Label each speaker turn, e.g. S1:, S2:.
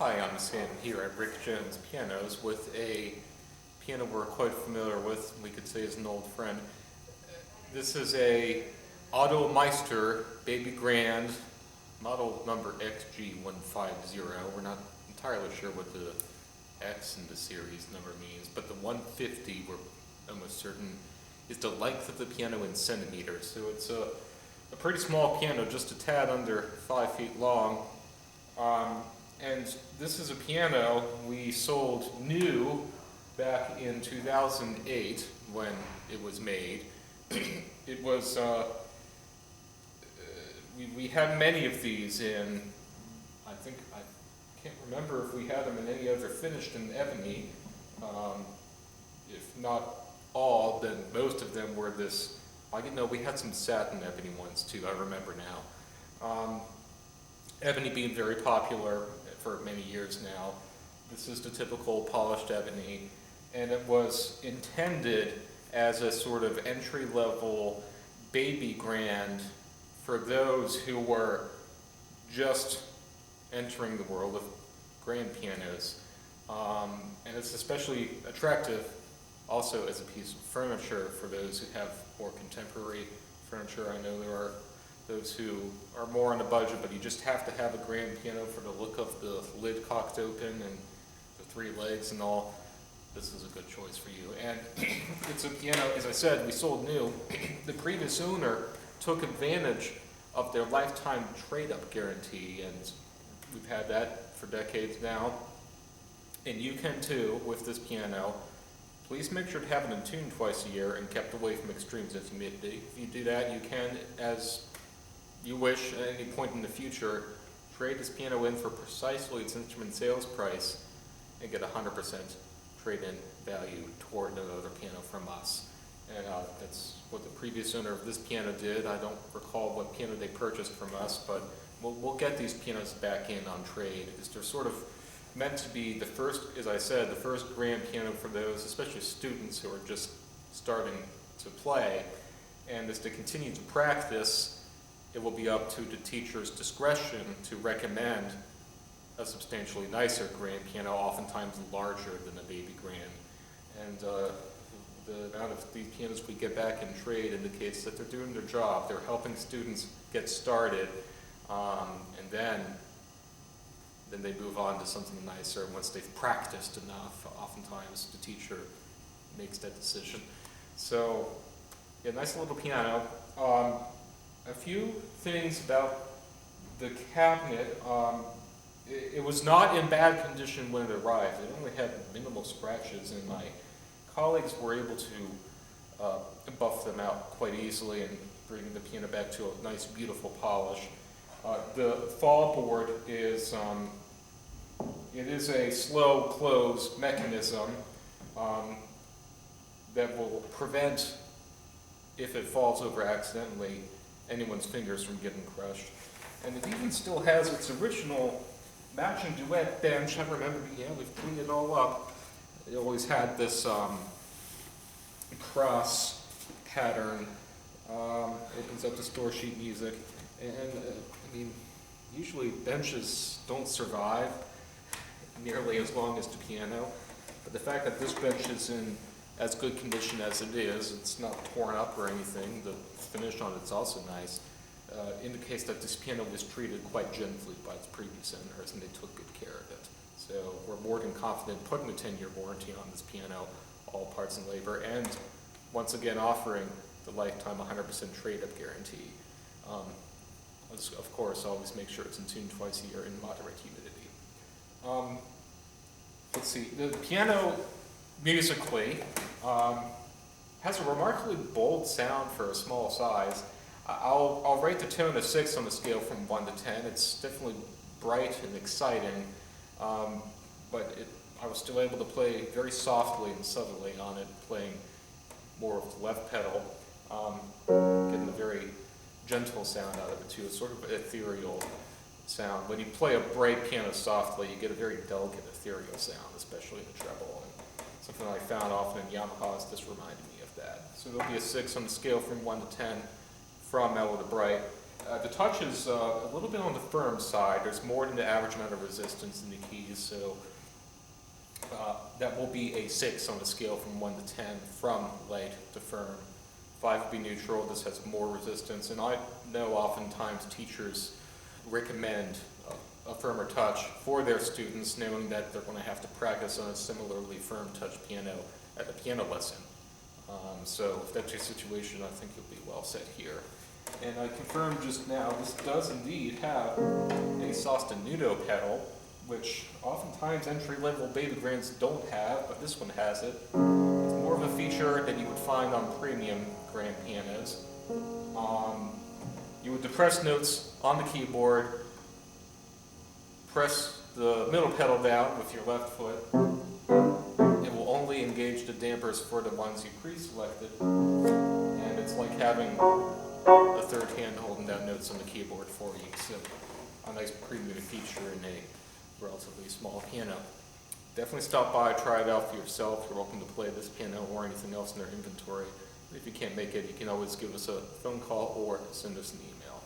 S1: Hi, I'm Sam here at Rick Jones Pianos with a piano we're quite familiar with, we could say is an old friend. This is a Otto Meister Baby Grand model number XG-150. We're not entirely sure what the X in the series number means, but the 150 we're almost certain is the length of the piano in centimeters. So it's a pretty small piano, just a tad under 5 feet long. And this is a piano we sold new back in 2008 when it was made. It was, we had many of these in, I can't remember if we had them in any other finished in ebony. If not all, then most of them were this, we had some satin ebony ones too, I remember now. Ebony being very popular for many years now. This is the typical polished ebony, and it was intended as a sort of entry-level baby grand for those who were just entering the world of grand pianos. And it's especially attractive also as a piece of furniture for those who have more contemporary furniture. I know there are those who are more on a budget, but you just have to have a grand piano for the look of the lid cocked open and the 3 legs and all. This is a good choice for you. And it's a piano, as I said, we sold new. The previous owner took advantage of their lifetime trade-up guarantee, and we've had that for decades now. And you can too with this piano. Please make sure to have it in tune twice a year and kept away from extremes as humidity. If you do that, you can, as you wish at any point in the future, trade this piano in for precisely its instrument sales price and get 100% trade-in value toward another piano from us. And that's what the previous owner of this piano did. I don't recall what piano they purchased from us, but we'll get these pianos back in on trade, because they're sort of meant to be the first, as I said, the first grand piano for those, especially students who are just starting to play. And as they continue to practice, it will be up to the teacher's discretion to recommend a substantially nicer grand piano, oftentimes larger than a baby grand. And the amount of these pianos we get back in trade indicates that they're doing their job. They're helping students get started, and then they move on to something nicer. Once they've practiced enough, oftentimes the teacher makes that decision. So, yeah, nice little piano. A few things about the cabinet. It was not in bad condition when it arrived. It only had minimal scratches, and my colleagues were able to buff them out quite easily and bring the piano back to a nice, beautiful polish. The fall board is it is a slow close mechanism that will prevent, if it falls over accidentally, anyone's fingers from getting crushed. And it even still has its original matching duet bench. I remember, yeah, we've cleaned it all up. It always had this cross pattern. Opens up to store sheet music. And usually benches don't survive nearly as long as the piano. But the fact that this bench is in as good condition as it is, it's not torn up or anything, the finish on it's also nice, indicates that this piano was treated quite gently by its previous owners, and they took good care of it. So we're more than confident putting a 10-year warranty on this piano, all parts and labor, and once again offering the lifetime 100% trade-up guarantee. Of course, always make sure it's in tune twice a year in moderate humidity. Let's see, the piano musically has a remarkably bold sound for a small size. I'll rate the tone a 6 on the scale from 1 to 10. It's definitely bright and exciting, but I was still able to play very softly and subtly on it, playing more of the left pedal, getting a very gentle sound out of it too. It's sort of an ethereal sound. When you play a bright piano softly, you get a very delicate ethereal sound, especially in the treble. And something I found often in Yamahas, this reminded me of that. So there'll be a 6 on the scale from 1 to 10, from mellow to bright. The touch is a little bit on the firm side. There's more than the average amount of resistance in the keys, so that will be a 6 on the scale from 1 to 10 from light to firm. 5 would be neutral. This has more resistance, and I know oftentimes teachers recommend a firmer touch for their students, knowing that they're going to have to practice on a similarly firm touch piano at the piano lesson. So if that's your situation, I think you'll be well set here. And I confirmed just now, this does indeed have a sostenuto pedal, which oftentimes entry-level baby grands don't have, but this one has it. It's more of a feature that you would find on premium grand pianos. You would depress notes on the keyboard, press the middle pedal down with your left foot. It will only engage the dampers for the ones you pre-selected, and it's like having a third hand holding down notes on the keyboard for you. So a nice premium feature in a relatively small piano. Definitely stop by, try it out for yourself. You're welcome to play this piano or anything else in their inventory. If you can't make it, you can always give us a phone call or send us an email.